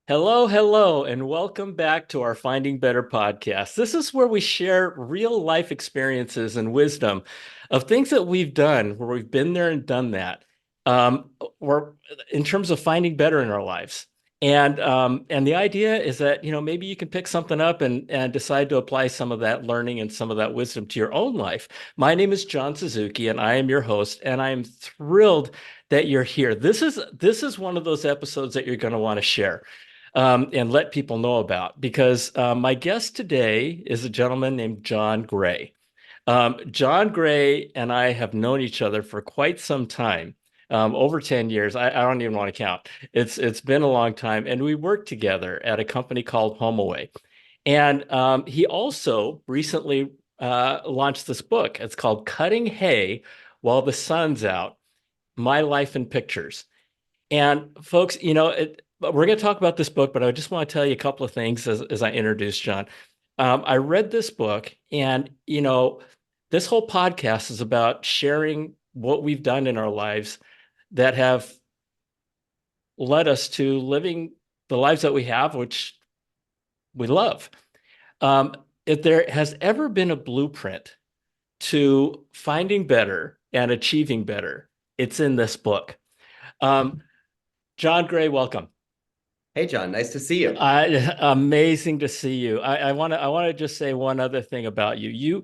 Hello, hello, and welcome back to our Finding Better podcast. This is where we share real life experiences and wisdom of things that we've done, where we've been there and done that, or in terms of finding better in our lives. And the idea is that, maybe you can pick something up and decide to apply some of that learning and some of that wisdom to your own life. My name is John Suzuki, and I am your host, and I am thrilled that you're here. This is one of those episodes that you're going to want to share and let people know about because my guest today is a gentleman named Jon Gray. Jon Gray and I have known each other for quite some time, over 10 years. I don't even want to count. It's been a long time, and we worked together at a company called HomeAway. And he also recently launched this book. It's called Cutting Hay While the Sun's Out: My Life in Pictures. And folks, we're going to talk about this book, but I just want to tell you a couple of things as I introduce Jon. I read this book, and this whole podcast is about sharing what we've done in our lives that have led us to living the lives that we have, which we love. If there has ever been a blueprint to finding better and achieving better, it's in this book. Um, Jon Gray, welcome. Hey, John, nice to see you. Amazing to see you. I want to just say one other thing about you.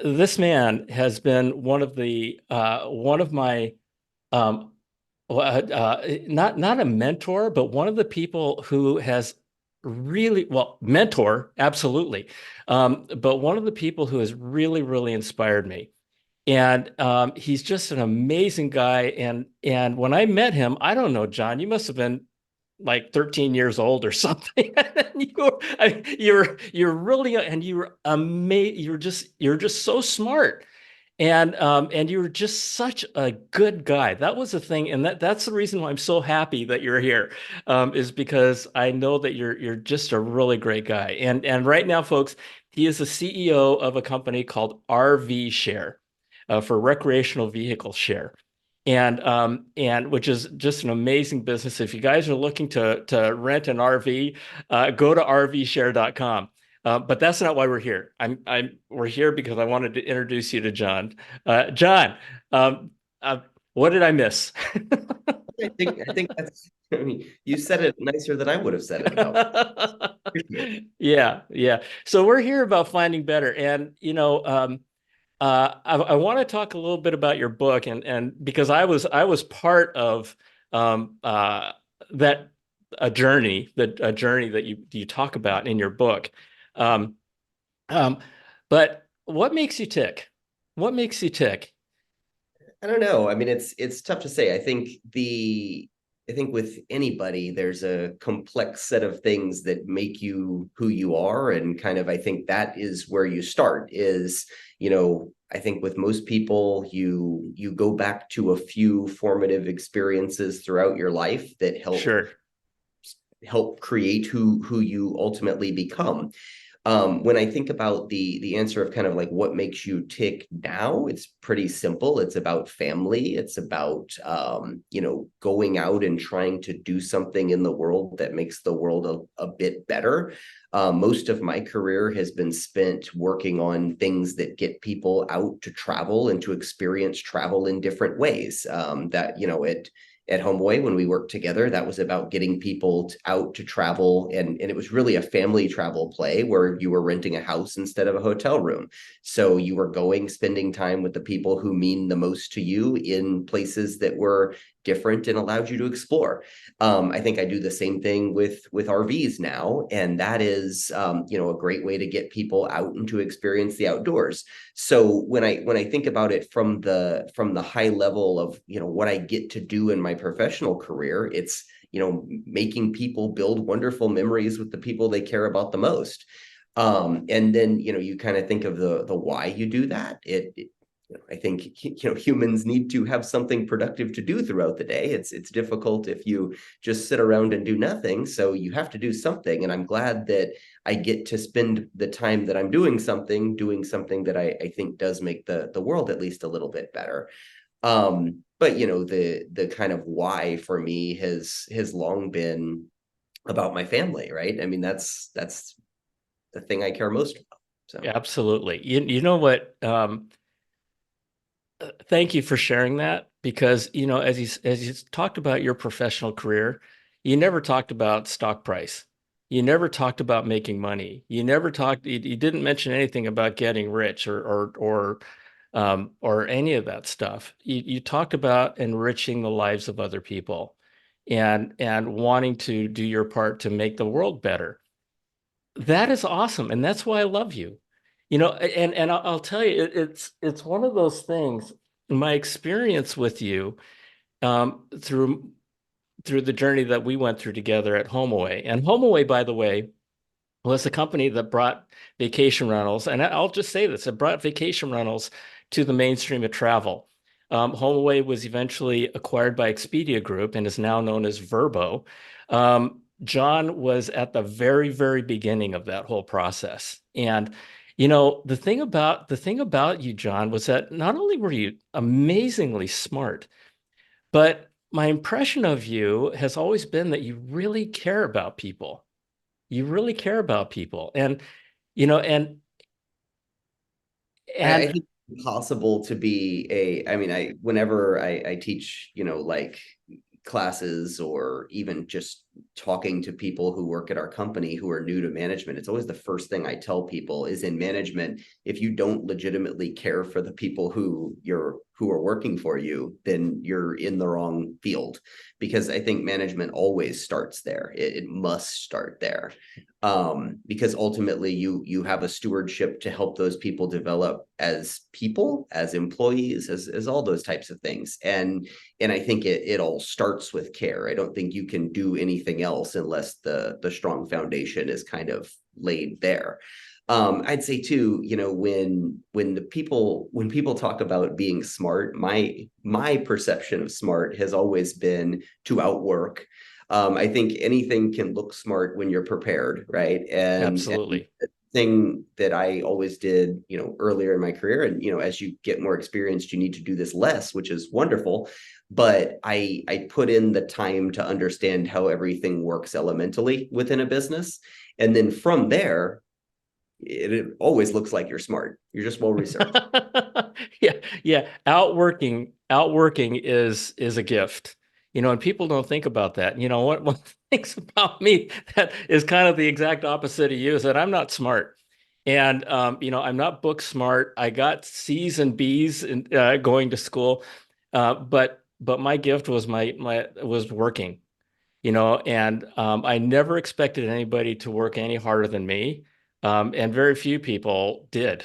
This man has been one of my not a mentor, but one of the people who has really, well, mentor, absolutely, but one of the people who has really inspired me. And he's just an amazing guy. And when I met him, I don't know, Jon, you must have been like 13 years old or something. You're really, and you're amazing. You're just so smart. And you were just such a good guy. That was the thing, and that's the reason why I'm so happy that you're here, is because I know that you're just a really great guy. And right now, folks, he is the CEO of a company called RV Share, for recreational vehicle share. And which is just an amazing business. If you guys are looking to rent an RV, go to rvshare.com. But that's not why we're here. We're here because I wanted to introduce you to Jon. Jon, um, uh, what did I miss? I think that's, I mean, you said it nicer than I would have said it about me. Yeah, yeah. So we're here about finding better, and I want to talk a little bit about your book, and because I was part of that a journey that you talk about in your book. Um, um, but what makes you tick? What makes you tick? I don't know. I mean, it's tough to say. I think with anybody, there's a complex set of things that make you who you are, and kind of I think that is where you start. I think with most people, you go back to a few formative experiences throughout your life that Sure. help create who you ultimately become. When I think about the answer of kind of like what makes you tick now, it's pretty simple. It's about family. It's about going out and trying to do something in the world that makes the world a bit better. Most of my career has been spent working on things that get people out to travel and to experience travel in different ways. That at HomeAway, when we worked together, that was about getting people out to travel, and it was really a family travel play where you were renting a house instead of a hotel room. So you were going, spending time with the people who mean the most to you in places that were different and allowed you to explore. I think I do the same thing with RVs now, and that is a great way to get people out and to experience the outdoors. So when I think about it from the high level of what I get to do in my professional career, it's making people build wonderful memories with the people they care about the most. And then you kind of think of the why you do that. I think humans need to have something productive to do throughout the day. It's difficult if you just sit around and do nothing. So you have to do something, and I'm glad that I get to spend the time that I'm doing something that I think does make the world at least a little bit better. But the kind of why for me has long been about my family, right? I mean, that's the thing I care most about. So Absolutely. You know what? Thank you for sharing that because, as you talked about your professional career, you never talked about stock price. You never talked about making money. You didn't mention anything about getting rich or any of that stuff. You talked about enriching the lives of other people and wanting to do your part to make the world better. That is awesome, and that's why I love you. And I'll tell you, it's one of those things. My experience with you through the journey that we went through together at HomeAway, and HomeAway, by the way, was a company that brought vacation rentals, and I'll just say this, it brought vacation rentals to the mainstream of travel. HomeAway was eventually acquired by Expedia Group and is now known as Vrbo. Jon was at the very, very beginning of that whole process. And the thing about you, Jon, was that not only were you amazingly smart, but my impression of you has always been that you really care about people. You really care about people. And you know, and I and think it's possible to be I mean, whenever I teach, like classes or even just talking to people who work at our company who are new to management, it's always the first thing I tell people is in management, if you don't legitimately care for the people who are working for you, then you're in the wrong field. Because I think management always starts there. It must start there. Because ultimately you have a stewardship to help those people develop as people, as employees, as all those types of things. And I think it all starts with care. I don't think you can do anything else unless the strong foundation is kind of laid there. I'd say too, when people talk about being smart, my perception of smart has always been to outwork. I think anything can look smart when you're prepared, right? And absolutely. the thing that I always did, earlier in my career, and as you get more experienced, you need to do this less, which is wonderful. But I put in the time to understand how everything works elementally within a business, and then from there, it always looks like you're smart. You're just well researched. Yeah, yeah. Outworking is a gift. And people don't think about that. One of the things about me that is kind of the exact opposite of you is that I'm not smart. And I'm not book smart. I got C's and B's in going to school. But my gift was my was working. And I never expected anybody to work any harder than me. And very few people did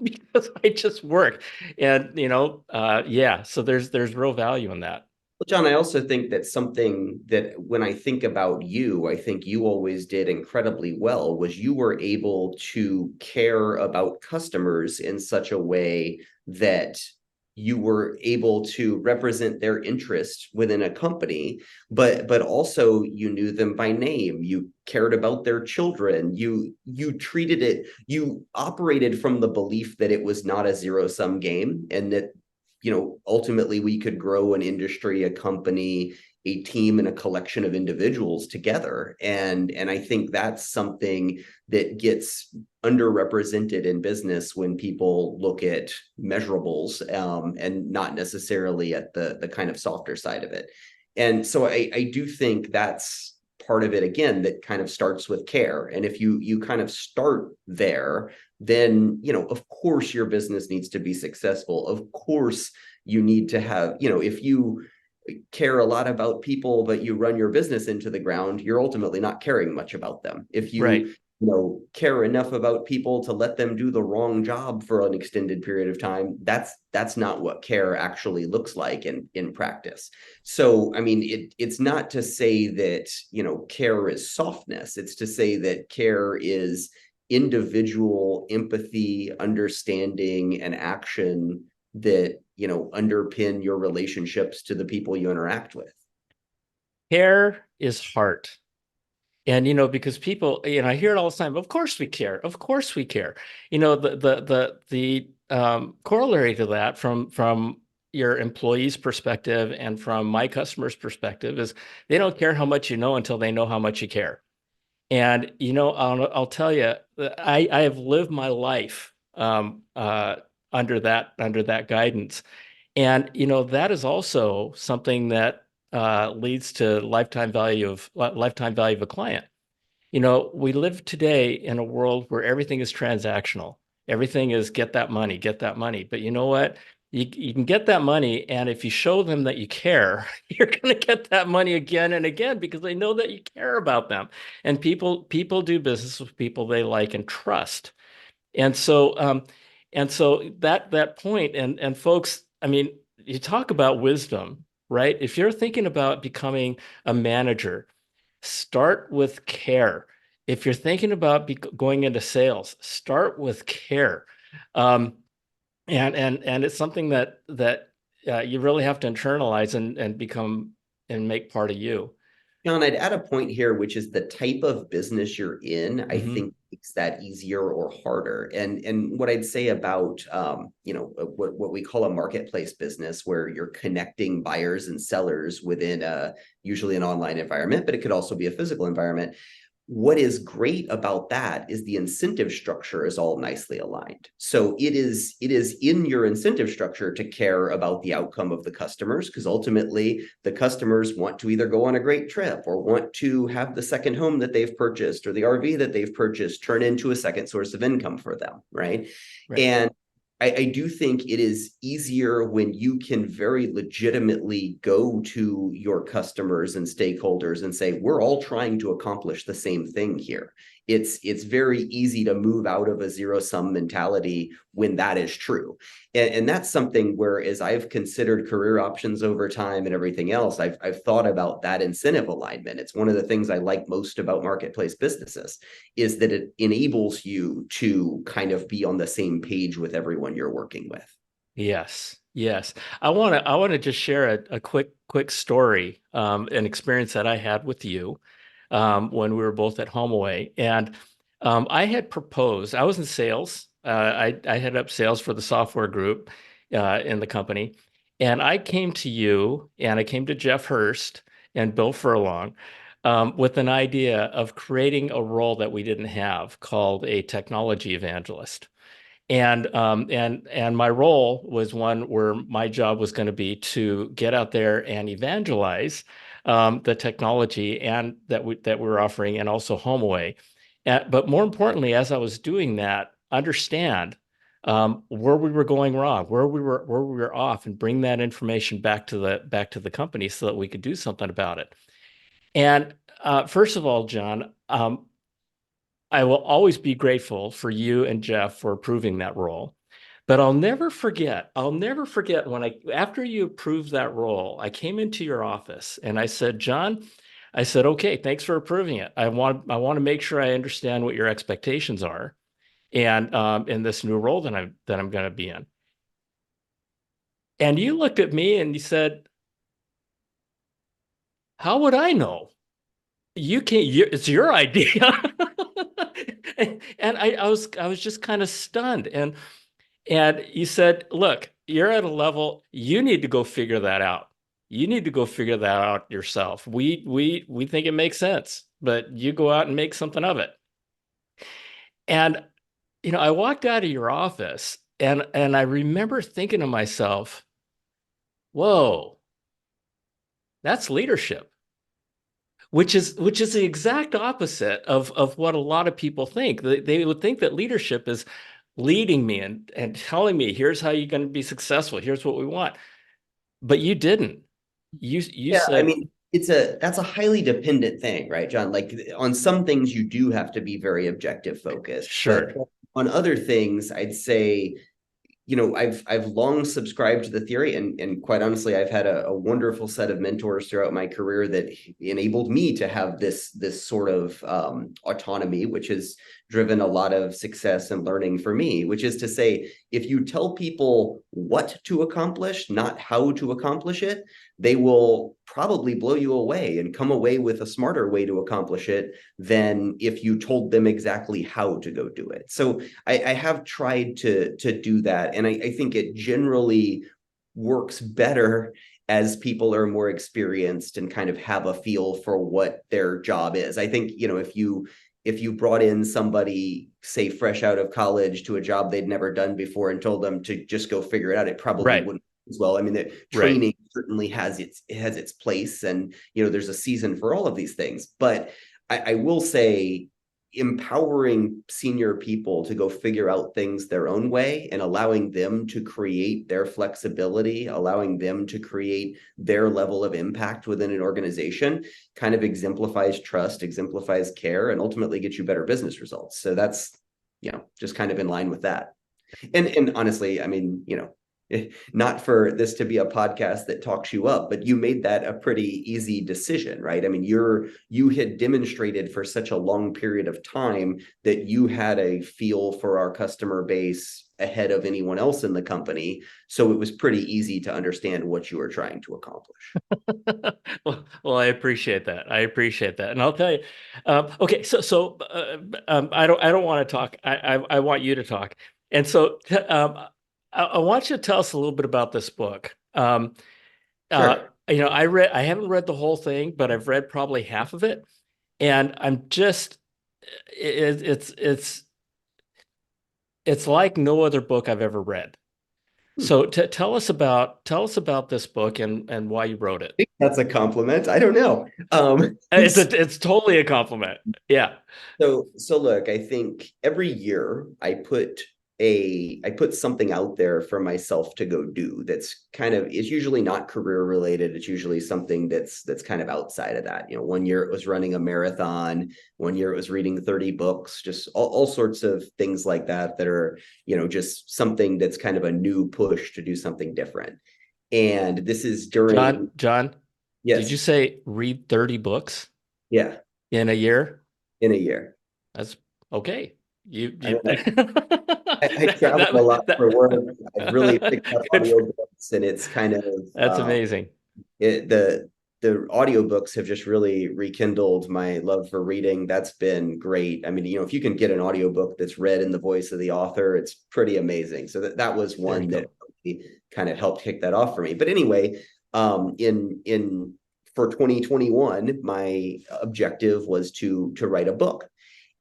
because I just worked. And yeah, so there's real value in that. Well, John, I also think that something that when I think about you, I think you always did incredibly well was you were able to care about customers in such a way that you were able to represent their interest within a company, but also you knew them by name. You cared about their children. You operated from the belief that it was not a zero-sum game, and that ultimately we could grow an industry, a company, a team, and a collection of individuals together. And I think that's something that gets underrepresented in business when people look at measurables, and not necessarily at the kind of softer side of it. And so I do think that's part of it, again, that kind of starts with care. And if you kind of start there, then of course your business needs to be successful. Of course you need to have, if you care a lot about people but you run your business into the ground, you're ultimately not caring much about them. If you Right. care enough about people to let them do the wrong job for an extended period of time, that's not what care actually looks like in practice. So I mean, it's not to say that care is softness. It's to say that care is individual empathy, understanding, and action that underpin your relationships to the people you interact with. Care is heart. And because people, I hear it all the time. Of course we care. Of course we care. The corollary to that from your employee's perspective and from my customer's perspective is they don't care how much you know until they know how much you care. And I'll tell you, I have lived my life under that guidance, and that is also something that leads to lifetime value of a client. We live today in a world where everything is transactional. Everything is get that money, get that money. But you know what? You can get that money, and if you show them that you care, you're going to get that money again and again because they know that you care about them. And people do business with people they like and trust. And so that point, and folks, I mean, you talk about wisdom, right? If you're thinking about becoming a manager, start with care. If you're thinking about going into sales, start with care. Um, and it's something that you really have to internalize and become and make part of you. John, I'd add a point here, which is the type of business you're in, I Hmm. think makes that easier or harder. And what I'd say about what we call a marketplace business, where you're connecting buyers and sellers within usually an online environment, but it could also be a physical environment. What is great about that is the incentive structure is all nicely aligned. So it is in your incentive structure to care about the outcome of the customers, because ultimately the customers want to either go on a great trip or want to have the second home that they've purchased or the RV that they've purchased turn into a second source of income for them, right? Right. And I do think it is easier when you can very legitimately go to your customers and stakeholders and say, we're all trying to accomplish the same thing here. It's very easy to move out of a zero-sum mentality when that is true. And that's something where, as I've considered career options over time and everything else, I've thought about that incentive alignment. It's one of the things I like most about marketplace businesses, is that it enables you to kind of be on the same page with everyone you're working with. Yes. Yes. I want to just share a quick story, an experience that I had with you when we were both at HomeAway. And I had proposed, I was in sales. I headed up sales for the software group in the company. And I came to you and I came to Jeff Hurst and Bill Furlong with an idea of creating a role that we didn't have called a technology evangelist. And my role was one where my job was going to be to get out there and evangelize the technology and that we were offering, and also HomeAway. But more importantly, as I was doing that, understand where we were going wrong, where we were off, and bring that information back to the company so that we could do something about it. And first of all, John, I will always be grateful for you and Jeff for approving that role. But I'll never forget when after you approved that role, I came into your office and I said, John, I said, okay, thanks for approving it. I want to make sure I understand what your expectations are and in this new role that I'm going to be in. And you looked at me and you said, how would I know? It's your idea. And I was just kind of stunned. And you said, look, you're at a level, you need to go figure that out. You need to go figure that out yourself. We think it makes sense, but you go out and make something of it. And I walked out of your office and I remember thinking to myself, whoa, that's leadership. Which is the exact opposite of what a lot of people think. They would think that leadership is leading me and telling me, here's how you're going to be successful. Here's what we want. But you didn't. You Yeah, I said, mean, that's a highly dependent thing, right, John? Like on some things you do have to be very objective focused, but sure. on other things, I'd say, I've long subscribed to the theory, and quite honestly, I've had a wonderful set of mentors throughout my career that enabled me to have this sort of autonomy, which has driven a lot of success and learning for me. Which is to say, if you tell people what to accomplish, not how to accomplish it, they will probably blow you away and come away with a smarter way to accomplish it than if you told them exactly how to go do it. So I have tried to do that, and I think it generally works better as people are more experienced and kind of have a feel for what their job is. I think, if you brought in somebody, say, fresh out of college to a job they'd never done before and told them to just go figure it out, it probably Right. wouldn't as well. I mean, the Right. training certainly has its place, and there's a season for all of these things. But I will say, empowering senior people to go figure out things their own way and allowing them to create their flexibility, allowing them to create their level of impact within an organization, kind of exemplifies trust, exemplifies care, and ultimately gets you better business results. So that's, just kind of in line with that. And honestly, I mean, not for this to be a podcast that talks you up, but you made that a pretty easy decision, right? I mean, you had demonstrated for such a long period of time that you had a feel for our customer base ahead of anyone else in the company. So it was pretty easy to understand what you were trying to accomplish. Well, I appreciate that. I appreciate that, and I'll tell you. Okay, I don't want to talk. I want you to talk, and I want you to tell us a little bit about this book. Sure. I haven't read the whole thing, but I've read probably half of it, and I'm just, it, it's like no other book I've ever read. Hmm. So tell us about this book and why you wrote it. That's a compliment. I don't know. It's totally a compliment. Yeah. So look, I think every year I put something out there for myself to go do that's kind of, it's usually not career related. It's usually something that's kind of outside of that. One year it was running a marathon, one year it was reading 30 books, just all sorts of things like that that are, just something that's kind of a new push to do something different. And this is during, John, did you yes, say read 30 books yeah, in a year? in a year. That's okay. I You mean, I traveled a lot for work. I've really picked up good for, audiobooks, and it's kind of that's amazing. it, the audiobooks have just really rekindled my love for reading. That's been great. I mean, if you can get an audiobook that's read in the voice of the author, it's pretty amazing. So that was There you one that go. really kind of helped kick that off for me. But anyway, in for 2021, my objective was to write a book.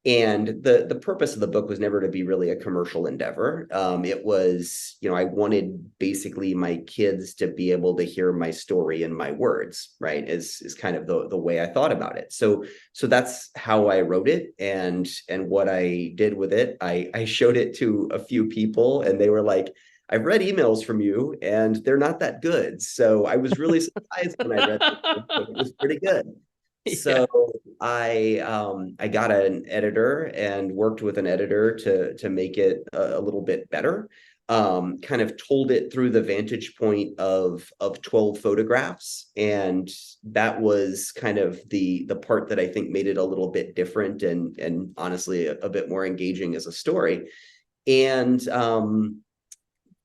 And the purpose of the book was never to be really a commercial endeavor. It was, I wanted basically my kids to be able to hear my story in my words, right? Is kind of the way I thought about it. So that's how I wrote it, and what I did with it. I showed it to a few people, and they were like, "I've read emails from you, and they're not that good." So I was really surprised when I read it. It was pretty good. Yeah. So I got an editor and worked with an editor to make it a little bit better. Kind of told it through the vantage point of 12 photographs, and that was kind of the part that I think made it a little bit different and honestly a bit more engaging as a story. And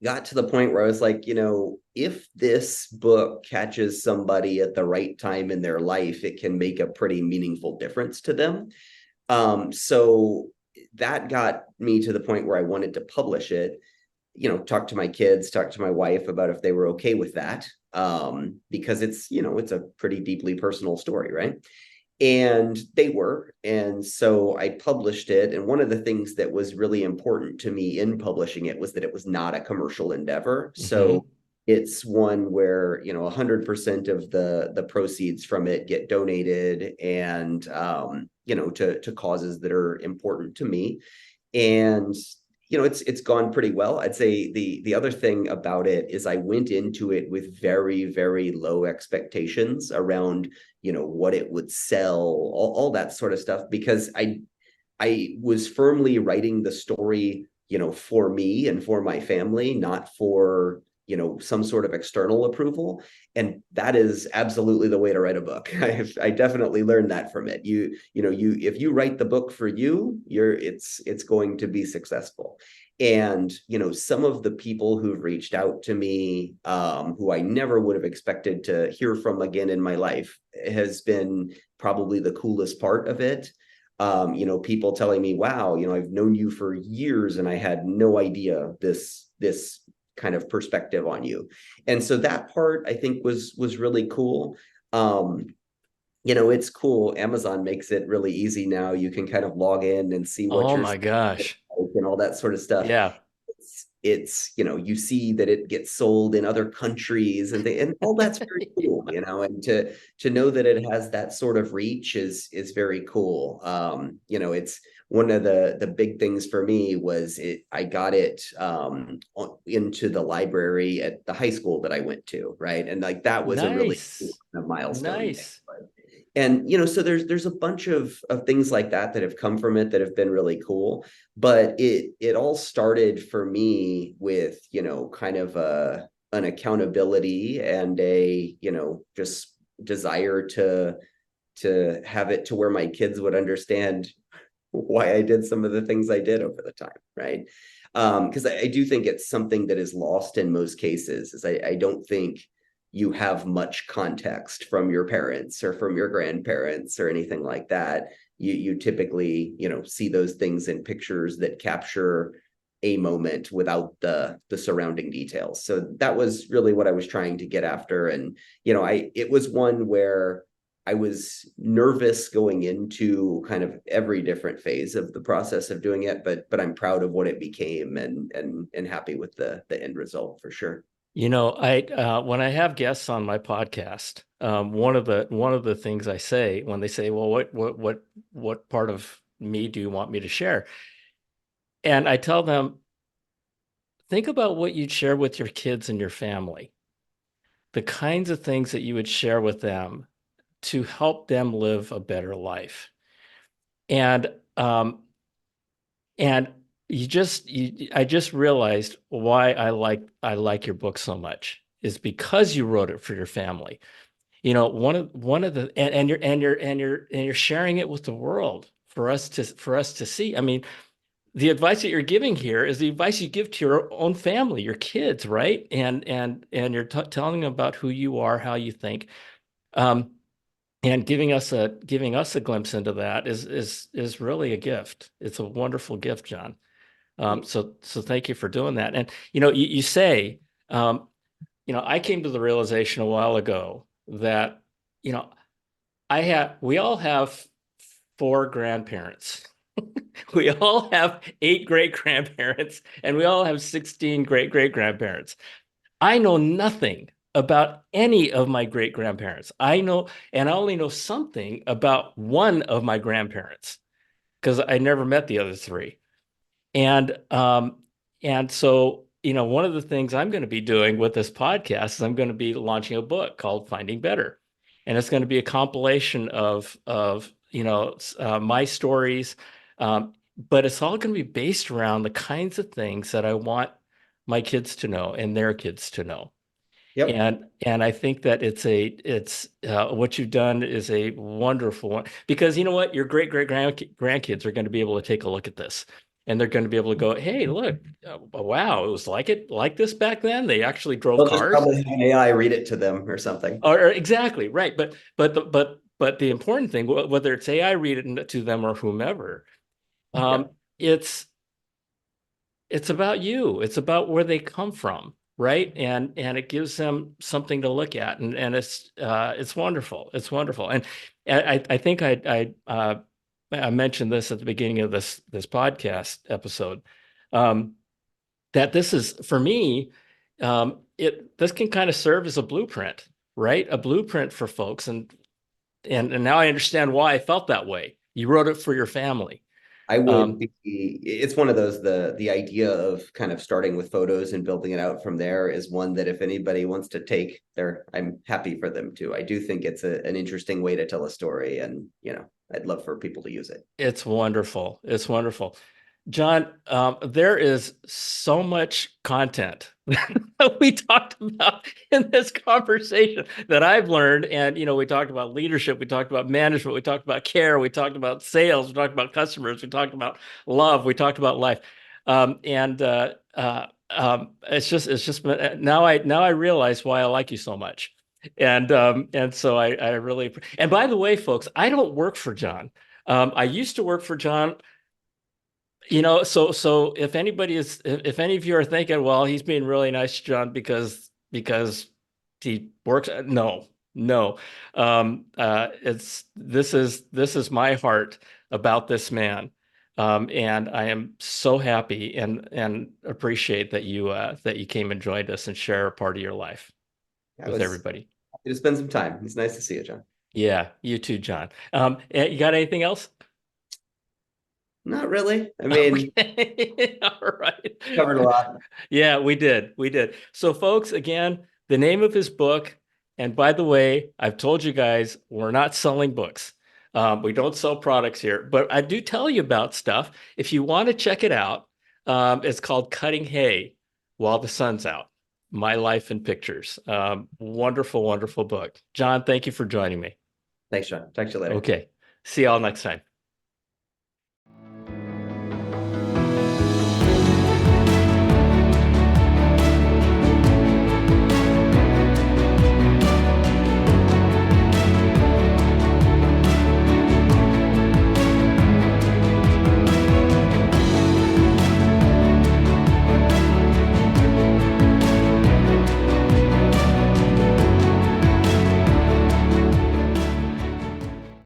got to the point where I was like, if this book catches somebody at the right time in their life, it can make a pretty meaningful difference to them. So that got me to the point where I wanted to publish it, talk to my kids, talk to my wife about if they were okay with that. Because it's a pretty deeply personal story, right? And they were. And so I published it. And one of the things that was really important to me in publishing it was that it was not a commercial endeavor. So Hmm. it's one where 100% of the proceeds from it get donated, and to causes that are important to me. And it's gone pretty well. I'd say the other thing about it is I went into it with very, very low expectations around what it would sell, all that sort of stuff, because I was firmly writing the story, for me and for my family, not for, some sort of external approval. And that is absolutely the way to write a book. I definitely learned that from it. If you write the book for you, it's going to be successful. And, some of the people who've reached out to me, who I never would have expected to hear from again in my life, has been probably the coolest part of it. People telling me, wow, I've known you for years and I had no idea this kind of perspective on you. And so that part I think was really cool. It's cool. Amazon makes it really easy now. You can kind of log in and see what Oh you're my gosh. and all that sort of stuff. Yeah. You see that it gets sold in other countries and all that's very cool, and to know that it has that sort of reach is very cool. It's one of the big things for me was I got it into the library at the high school that I went to, right? And like that was a really cool Nice. kind of milestone thing. Nice. And so there's a bunch of things like that have come from it that have been really cool. But it all started for me with kind of an accountability and a just desire to have it to where my kids would understand why I did some of the things I did over the time, right? Because I do think it's something that is lost in most cases. Is I don't think you have much context from your parents or from your grandparents or anything like that. You typically see those things in pictures that capture a moment without the surrounding details. So that was really what I was trying to get after. And it was one where I was nervous going into kind of every different phase of the process of doing it, but I'm proud of what it became and happy with the end result for sure. I when I have guests on my podcast, one of the things I say when they say, "Well, what part of me do you want me to share?" And I tell them, think about what you'd share with your kids and your family, the kinds of things that you would share with them to help them live a better life. And and I just realized why I like your book so much is because you wrote it for your family. One of the and you're sharing it with the world for us to see. I mean, the advice that you're giving here is the advice you give to your own family, your kids, right? And you're telling them about who you are, how you think. Um, and giving us a glimpse into that is really a gift. It's a wonderful gift, John. So thank you for doing that. And you say, I came to the realization a while ago that you know we all have four grandparents. We all have eight great grandparents, and we all have 16 great great grandparents. I know nothing about any of my great grandparents. And I only know something about one of my grandparents because I never met the other three. And so one of the things I'm going to be doing with this podcast is I'm going to be launching a book called Finding Better, and it's going to be a compilation of my stories, but it's all going to be based around the kinds of things that I want my kids to know and their kids to know. Yep. And I think that it's what you've done is a wonderful one because you know what, your great great grandkids are going to be able to take a look at this, and they're going to be able to go, hey, look, wow, it was like this back then. They actually drove They'll just cars, probably have an AI read it to them or something. or exactly right. But the important thing, whether it's AI read it to them or whomever, Yeah. it's about you. It's about where they come from, right? And it gives them something to look at, and it's wonderful. It's wonderful. And I think I mentioned this at the beginning of this podcast episode, that this is for me, this can kind of serve as a blueprint, right? A blueprint for folks, and now I understand why I felt that way. You wrote it for your family. I would Um, be, it's one of those, the idea of kind of starting with photos and building it out from there is one that if anybody wants to take there, I'm happy for them to. I do think it's an interesting way to tell a story, and I'd love for people to use it. It's wonderful. It's wonderful. John, there is so much content that we talked about in this conversation that I've learned. And, we talked about leadership, we talked about management, we talked about care, we talked about sales, we talked about customers, we talked about love, we talked about life. It's just now I realize why I like you so much. And so I really, and by the way, folks, I don't work for John. I used to work for John So if anybody is, if any of you are thinking, well, he's being really nice to John because he works, no, no. It's this is my heart about this man. And I am so happy and appreciate that you came and joined us and share a part of your life I with was everybody. happy to spend some time. It's nice to see you, John. Yeah, you too, John. You got anything else? Not really. I mean, Okay. All right. covered a lot. Yeah, we did. We did. So, folks, again, the name of his book, and by the way, I've told you guys, we're not selling books. We don't sell products here, but I do tell you about stuff. If you want to check it out, it's called Cutting Hay While the Sun's Out, My Life in Pictures. Wonderful, wonderful book. John, thank you for joining me. Thanks, John. Talk to you later. Okay. See y'all next time.